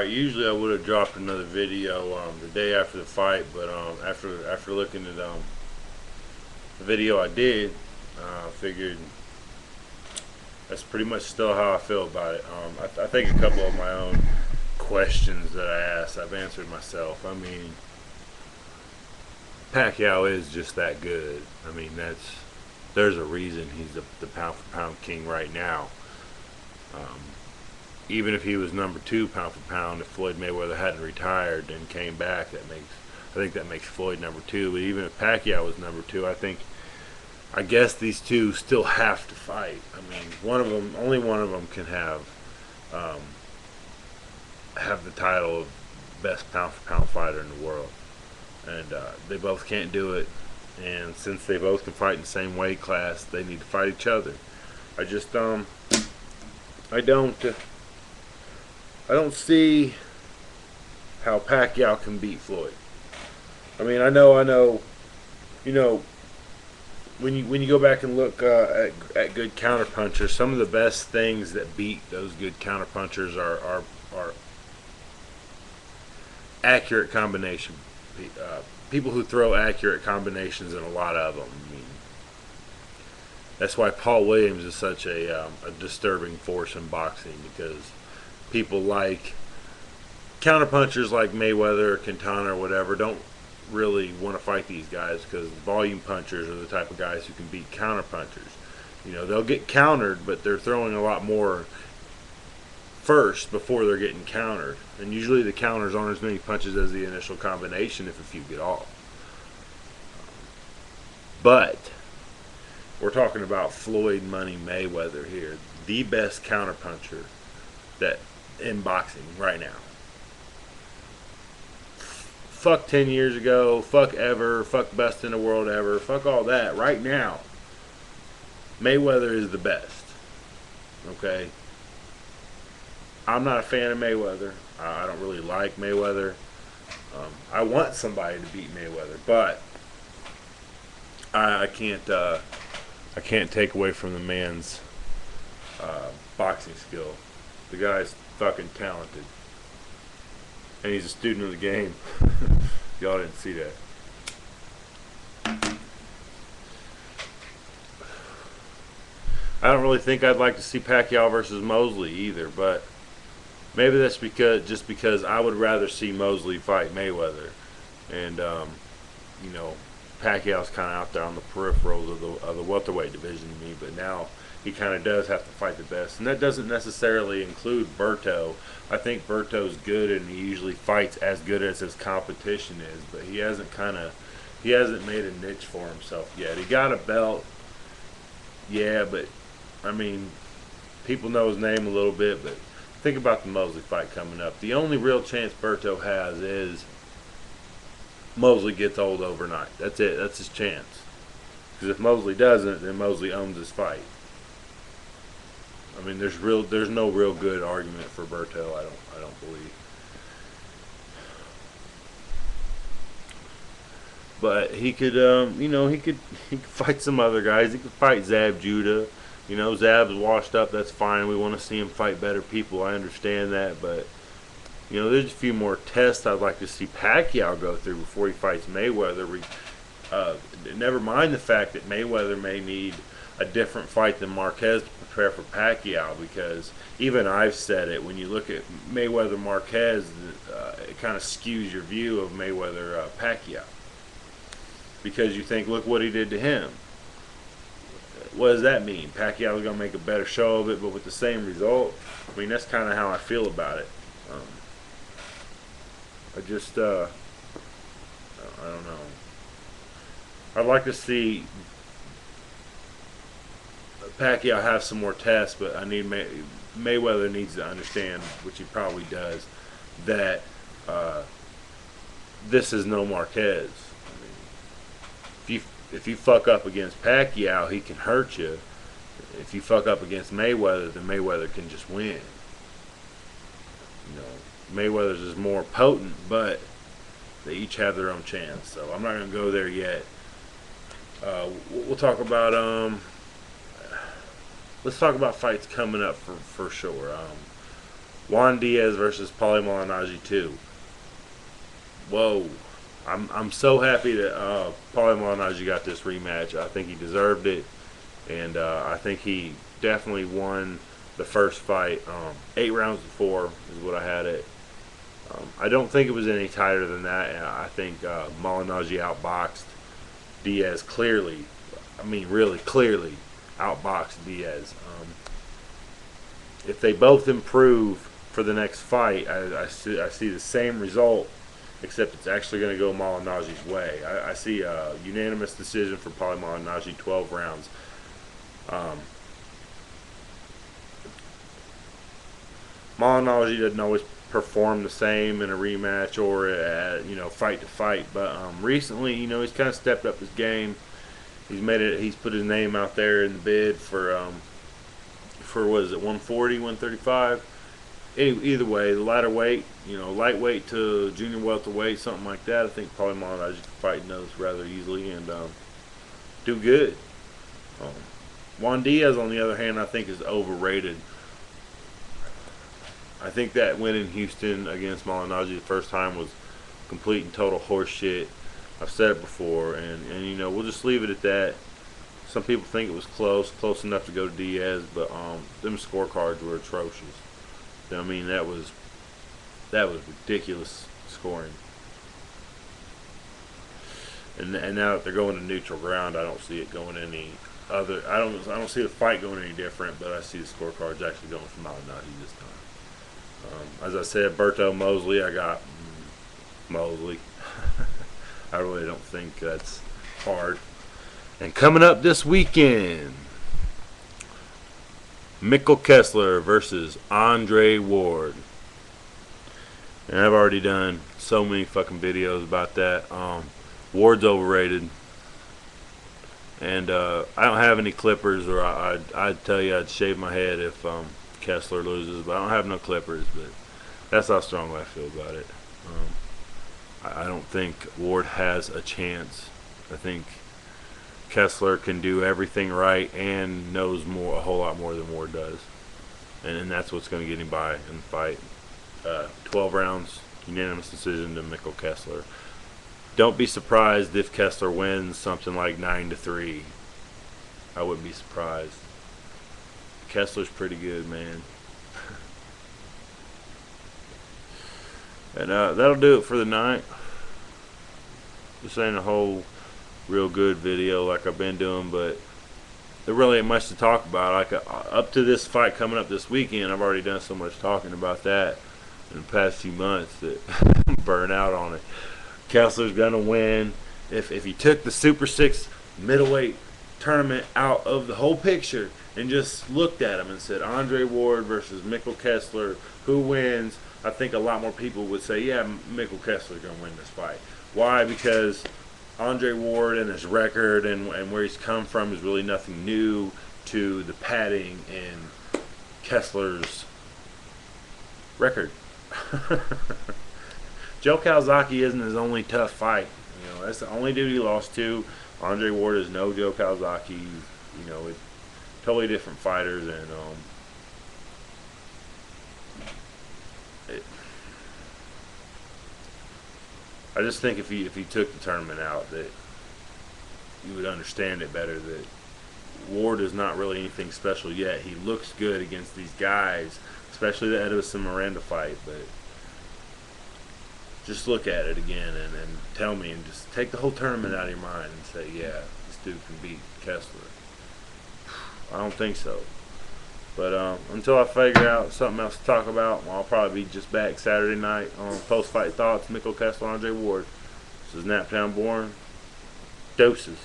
Alright, usually I would have dropped another video the day after the fight, but after looking at the video I did, I figured that's pretty much still how I feel about it. I think a couple of my own questions that I asked, I've answered myself. I mean, Pacquiao is just that good. I mean, there's a reason he's the pound for pound king right now. Um, Even if he was number two pound for pound, if Floyd Mayweather hadn't retired and came back, I think that makes Floyd number two. But even if Pacquiao was number two, I guess these two still have to fight. I mean, only one of them can um, have the title of best pound for pound fighter in the world, and they both can't do it. And since they both can fight in the same weight class, they need to fight each other. I just I don't see how Pacquiao can beat Floyd. I mean, I know. You know, when you go back and look at good counterpunchers, some of the best things that beat those good counterpunchers are accurate combination. People who throw accurate combinations in a lot of them. I mean, that's why Paul Williams is such a disturbing force in boxing, because people like counterpunchers like Mayweather or Quintana or whatever don't really want to fight these guys, because volume punchers are the type of guys who can beat counterpunchers. You know, they'll get countered, but they're throwing a lot more first before they're getting countered. And usually the counters aren't as many punches as the initial combination if a few get off. But we're talking about Floyd Money Mayweather here, the best counterpuncher that in boxing right now. Fuck 10 years ago, fuck ever, fuck best in the world ever, fuck all that. Right now, Mayweather is the best. Okay? I'm not a fan of Mayweather. I don't really like Mayweather. I want somebody to beat Mayweather, but I can't take away from the man's boxing skill. The guy's fucking talented, and he's a student of the game. Y'all didn't see that. I don't really think I'd like to see Pacquiao versus Mosley either, but maybe that's because I would rather see Mosley fight Mayweather, and Pacquiao's kind of out there on the peripherals of the welterweight division to me, but now he kind of does have to fight the best, and that doesn't necessarily include Berto. I think Berto's good, and he usually fights as good as his competition is, but he hasn't made a niche for himself yet. He got a belt, yeah, but I mean, people know his name a little bit, but think about the Mosley fight coming up. The only real chance Berto has is Mosley gets old overnight. That's it. That's his chance. Because if Mosley doesn't, then Mosley owns his fight. I mean, there's no real good argument for Berto. I don't believe. But he could, he could fight some other guys. He could fight Zab Judah. You know, Zab's washed up. That's fine. We want to see him fight better people. I understand that, but there's a few more tests I'd like to see Pacquiao go through before he fights Mayweather. Never mind the fact that Mayweather may need a different fight than Marquez to prepare for Pacquiao, because even I've said it, when you look at Mayweather Marquez, it kind of skews your view of Mayweather Pacquiao, because you think, look what he did to him. What does that mean? Pacquiao's going to make a better show of it, but with the same result? I mean, that's kind of how I feel about it. I don't know. I'd like to see Pacquiao have some more tests, but I need Mayweather needs to understand, which he probably does, that this is no Marquez. I mean, if you fuck up against Pacquiao, he can hurt you. If you fuck up against Mayweather, then Mayweather can just win. Mayweather's is more potent, but they each have their own chance. So I'm not going to go there yet. We'll talk about let's talk about fights coming up for sure. Juan Diaz versus Paulie Malignaggi 2. Whoa. I'm so happy that Paulie Malignaggi got this rematch. I think he deserved it, and I think he definitely won the first fight. 8 rounds to 4 is what I had it. I don't think it was any tighter than that, and I think Malignaggi outboxed Diaz clearly. I mean, really clearly outboxed Diaz. If they both improve for the next fight, I see the same result, except it's actually going to go Malignaggi's way. I see a unanimous decision for Paulie Malignaggi, 12 rounds. Malignaggi doesn't always perform the same in a rematch or fight to fight, but recently, he's kind of stepped up his game. He's put his name out there in the bid for what is it, 140, 135. Either way, the lighter weight, lightweight to junior welterweight, something like that. I think Paulie Malignaggi can fight in those rather easily and do good. Juan Diaz, on the other hand, I think is overrated. I think that win in Houston against Malignaggi the first time was complete and total horse shit. I've said it before, and we'll just leave it at that. Some people think it was close enough to go to Diaz, but them scorecards were atrocious. I mean, that was ridiculous scoring. And now that they're going to neutral ground, I don't see it going any other. I don't see the fight going any different, but I see the scorecards actually going for Malignaggi this time. As I said, Berto, Mosley, I got Mosley. I really don't think that's hard. And coming up this weekend, Kessler versus Andre Ward. And I've already done so many fucking videos about that. Ward's overrated. And I don't have any clippers, or I'd tell you I'd shave my head if Kessler loses, but I don't have no clippers. But that's how strongly I feel about it. I don't think Ward has a chance. I think Kessler can do everything right and knows a whole lot more than Ward does, and that's what's going to get him by in the fight. 12 rounds, unanimous decision to Kessler. Don't be surprised if Kessler wins something like 9-3. I wouldn't be surprised. Kessler's pretty good, man. And that'll do it for the night. This ain't a whole real good video like I've been doing, but there really ain't much to talk about. Up to this fight coming up this weekend, I've already done so much talking about that in the past few months that I'm burnt out on it. Kessler's gonna win. If he took the Super 6 middleweight tournament out of the whole picture and just looked at him and said Andre Ward versus Kessler, who wins? I think a lot more people would say, yeah, Kessler's gonna win this fight. Why? Because Andre Ward and his record and where he's come from is really nothing new to the padding in Kessler's record. Joe Calzaghe isn't his only tough fight. That's the only dude he lost to. Andre Ward is no Joe Calzaghe. It's totally different fighters, and I just think if he took the tournament out, that you would understand it better. That Ward is not really anything special yet. He looks good against these guys, especially the Edison Miranda fight, but just look at it again and tell me, and just take the whole tournament out of your mind and say, yeah, this dude can beat Kessler. I don't think so. But until I figure out something else to talk about, I'll probably be just back Saturday night on Post Fight Thoughts, Kessler, Andre Ward. This is Naptown Born. Doses.